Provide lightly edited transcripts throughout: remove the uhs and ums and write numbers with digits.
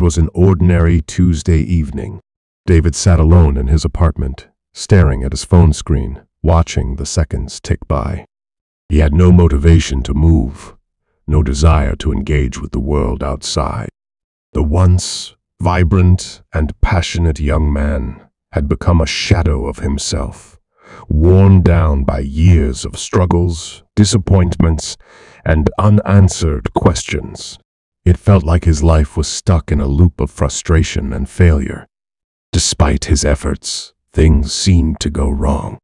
was an ordinary Tuesday evening. David sat alone in his apartment, staring at his phone screen, watching the seconds tick by. He had no motivation to move, no desire to engage with the world outside. The once vibrant and passionate young man had become a shadow of himself, worn down by years of struggles, disappointments, and unanswered questions. It felt like his life was stuck in a loop of frustration and failure. Despite his efforts, things seemed to go wrong.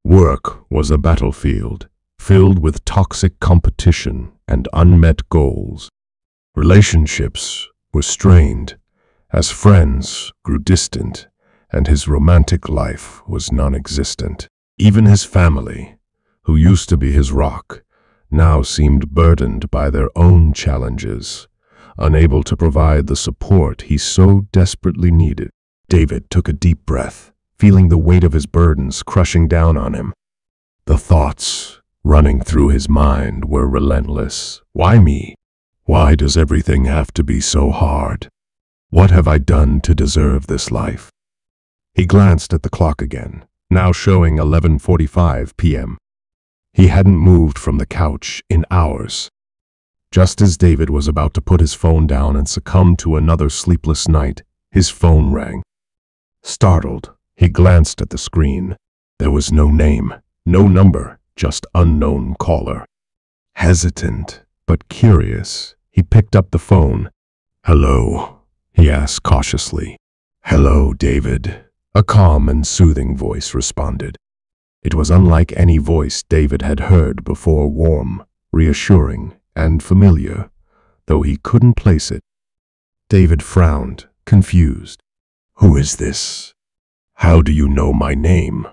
Work was a battlefield, filled with toxic competition and unmet goals. Relationships were strained, as friends grew distant, and his romantic life was non-existent. Even his family, who used to be his rock, now seemed burdened by their own challenges, unable to provide the support he so desperately needed. David took a deep breath, feeling the weight of his burdens crushing down on him. The thoughts running through his mind were relentless. Why me? Why does everything have to be so hard? What have I done to deserve this life? He glanced at the clock again, now showing 11:45 p.m. He hadn't moved from the couch in hours. Just as David was about to put his phone down and succumb to another sleepless night, his phone rang. Startled, he glanced at the screen. There was no name, no number, just unknown caller. Hesitant, but curious, he picked up the phone. "Hello?" he asked cautiously. "Hello, David," a calm and soothing voice responded. It was unlike any voice David had heard before, warm, reassuring, and familiar, though he couldn't place it. David frowned, confused. "Who is this? How do you know my name?"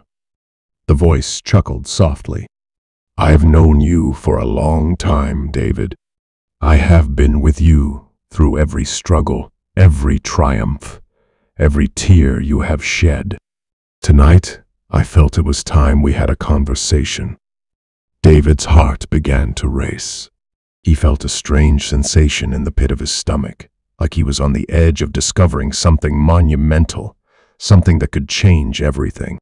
The voice chuckled softly. "I've known you for a long time, David. I have been with you through every struggle, every triumph, every tear you have shed. Tonight, I felt it was time we had a conversation." David's heart began to race. He felt a strange sensation in the pit of his stomach, like he was on the edge of discovering something monumental, something that could change everything.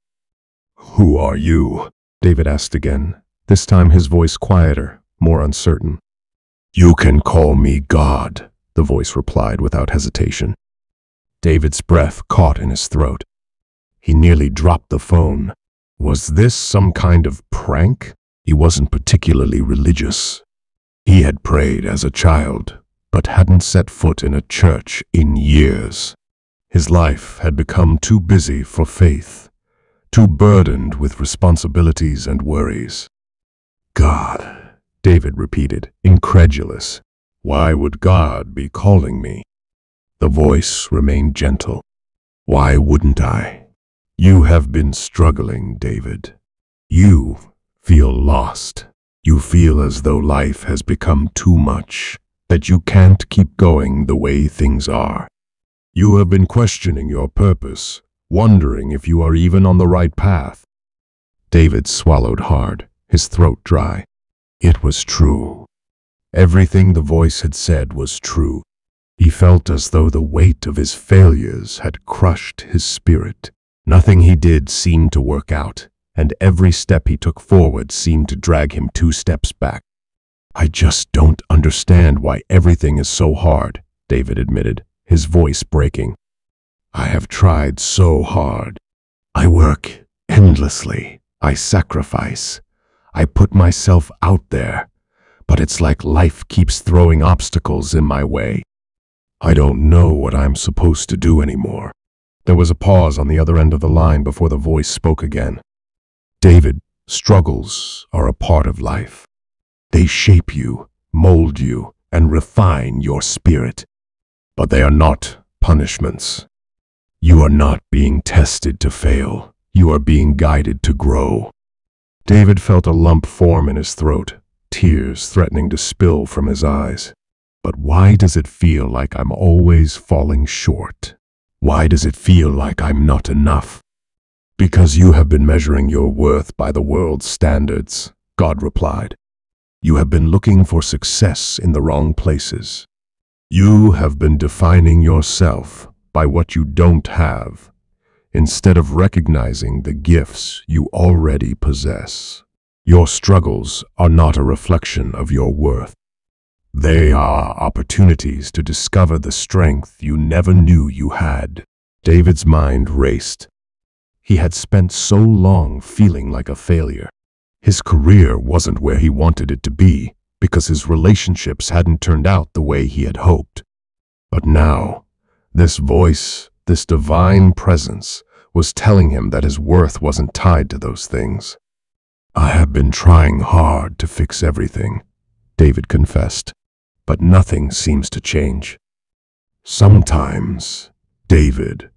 "Who are you?" David asked again, this time his voice quieter, more uncertain. "You can call me God," the voice replied without hesitation. David's breath caught in his throat. He nearly dropped the phone. Was this some kind of prank? He wasn't particularly religious. He had prayed as a child, but hadn't set foot in a church in years. His life had become too busy for faith, too burdened with responsibilities and worries. "God," David repeated, incredulous. "Why would God be calling me?" The voice remained gentle. "Why wouldn't I? You have been struggling, David. You feel lost. You feel as though life has become too much, that you can't keep going the way things are. You have been questioning your purpose, wondering if you are even on the right path." David swallowed hard, his throat dry. It was true. Everything the voice had said was true. He felt as though the weight of his failures had crushed his spirit. Nothing he did seemed to work out, and every step he took forward seemed to drag him 2 steps back. "I just don't understand why everything is so hard," David admitted, his voice breaking. "I have tried so hard. I work endlessly. I sacrifice. I put myself out there, but it's like life keeps throwing obstacles in my way. I don't know what I'm supposed to do anymore." There was a pause on the other end of the line before the voice spoke again. "David, struggles are a part of life. They shape you, mold you, and refine your spirit. But they are not punishments. You are not being tested to fail. You are being guided to grow." David felt a lump form in his throat, tears threatening to spill from his eyes. "But why does it feel like I'm always falling short? Why does it feel like I'm not enough?" "Because you have been measuring your worth by the world's standards," God replied. "You have been looking for success in the wrong places. You have been defining yourself by what you don't have, instead of recognizing the gifts you already possess. Your struggles are not a reflection of your worth. They are opportunities to discover the strength you never knew you had. David's mind raced. He had spent so long feeling like a failure. His career wasn't where he wanted it to be because his relationships hadn't turned out the way he had hoped. But now, this voice, this divine presence, was telling him that his worth wasn't tied to those things. I have been trying hard to fix everything, David confessed, but nothing seems to change. Sometimes, David,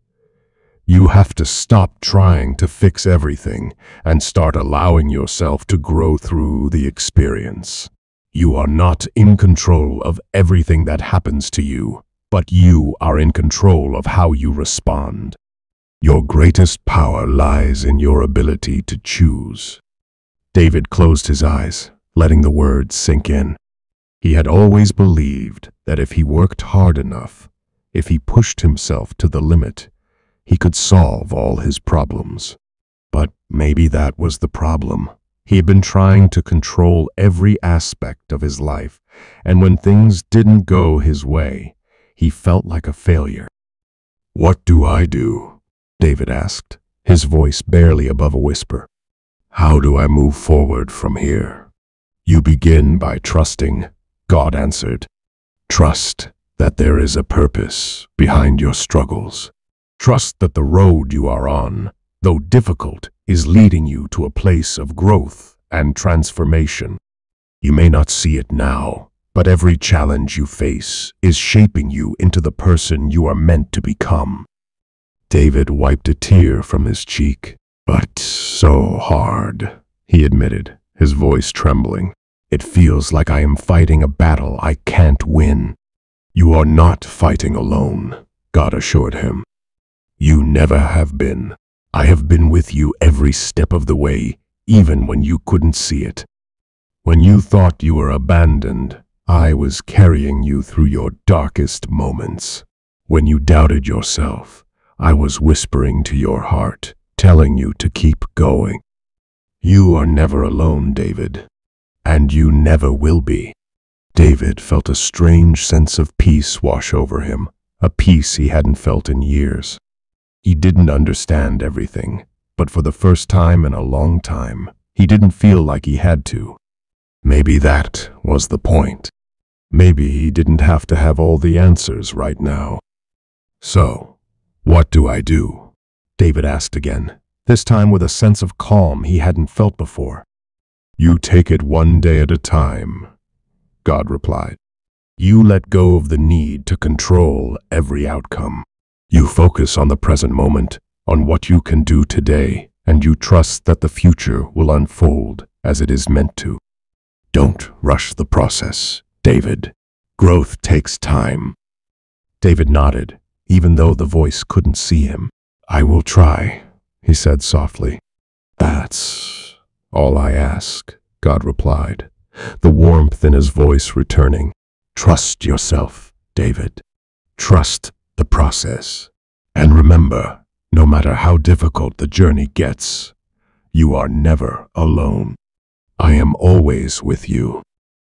you have to stop trying to fix everything and start allowing yourself to grow through the experience. You are not in control of everything that happens to you, but you are in control of how you respond. Your greatest power lies in your ability to choose. David closed his eyes, letting the words sink in. He had always believed that if he worked hard enough, if he pushed himself to the limit, he could solve all his problems. But maybe that was the problem. He had been trying to control every aspect of his life, and when things didn't go his way, he felt like a failure. "What do I do?" David asked, his voice barely above a whisper. "How do I move forward from here?" "You begin by trusting," God answered. "Trust that there is a purpose behind your struggles. Trust that the road you are on, though difficult, is leading you to a place of growth and transformation. You may not see it now, but every challenge you face is shaping you into the person you are meant to become." David wiped a tear from his cheek. "But so hard," he admitted, his voice trembling. "It feels like I am fighting a battle I can't win." "You are not fighting alone," God assured him. "You never have been. I have been with you every step of the way, even when you couldn't see it. When you thought you were abandoned, I was carrying you through your darkest moments. When you doubted yourself, I was whispering to your heart, telling you to keep going. You are never alone, David, and you never will be." David felt a strange sense of peace wash over him, a peace he hadn't felt in years. He didn't understand everything, but for the first time in a long time, he didn't feel like he had to. Maybe that was the point. Maybe he didn't have to have all the answers right now. "So, what do I do?" David asked again, this time with a sense of calm he hadn't felt before. "You take it one day at a time," God replied. "You let go of the need to control every outcome. You focus on the present moment, on what you can do today, and you trust that the future will unfold as it is meant to. Don't rush the process, David. Growth takes time." David nodded, even though the voice couldn't see him. "I will try," he said softly. "That's all I ask," God replied, the warmth in his voice returning. "Trust yourself, David. Trust the process. And remember, no matter how difficult the journey gets, you are never alone. I am always with you."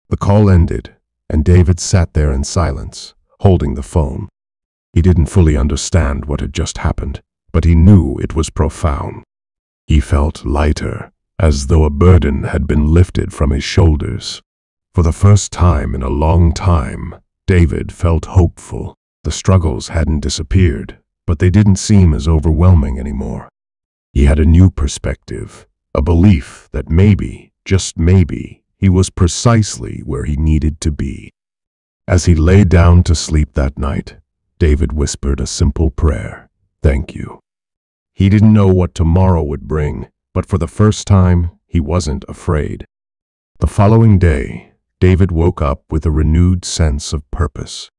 The call ended, and David sat there in silence, holding the phone. He didn't fully understand what had just happened, but he knew it was profound. He felt lighter, as though a burden had been lifted from his shoulders. For the first time in a long time, David felt hopeful. The struggles hadn't disappeared, but they didn't seem as overwhelming anymore. He had a new perspective, a belief that maybe, just maybe, he was precisely where he needed to be. As he lay down to sleep that night, David whispered a simple prayer: "Thank you." He didn't know what tomorrow would bring, but for the first time, he wasn't afraid. The following day, David woke up with a renewed sense of purpose.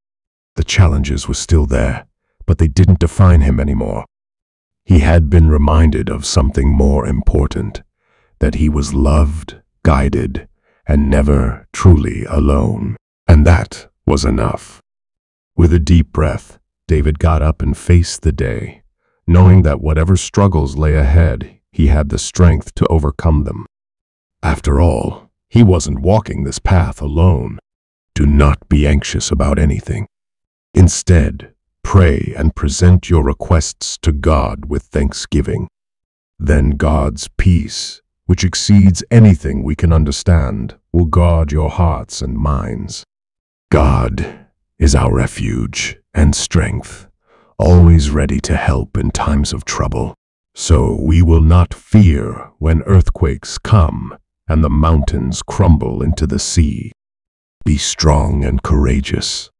The challenges were still there, but they didn't define him anymore. He had been reminded of something more important, that he was loved, guided, and never truly alone. And that was enough. With a deep breath, David got up and faced the day, knowing that whatever struggles lay ahead, he had the strength to overcome them. After all, he wasn't walking this path alone. Do not be anxious about anything. Instead, pray and present your requests to God with thanksgiving. Then God's peace, which exceeds anything we can understand, will guard your hearts and minds. God is our refuge and strength, always ready to help in times of trouble. So we will not fear when earthquakes come and the mountains crumble into the sea. Be strong and courageous.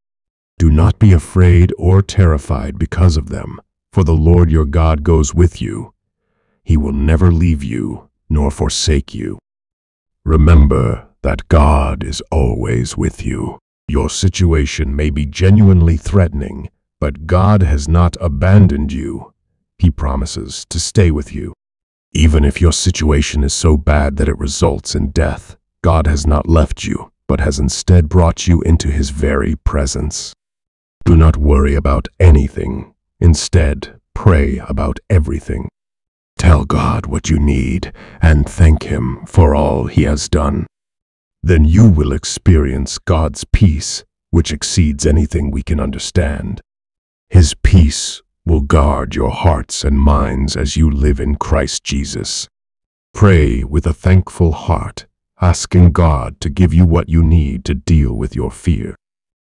Do not be afraid or terrified because of them, for the Lord your God goes with you. He will never leave you nor forsake you. Remember that God is always with you. Your situation may be genuinely threatening, but God has not abandoned you. He promises to stay with you. Even if your situation is so bad that it results in death, God has not left you, but has instead brought you into His very presence. Do not worry about anything. Instead, pray about everything. Tell God what you need and thank Him for all He has done. Then you will experience God's peace, which exceeds anything we can understand. His peace will guard your hearts and minds as you live in Christ Jesus. Pray with a thankful heart, asking God to give you what you need to deal with your fear.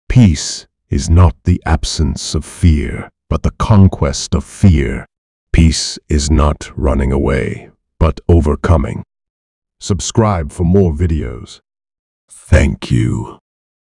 Peace is not the absence of fear, but the conquest of fear. Peace is not running away, but overcoming. Subscribe for more videos. Thank you.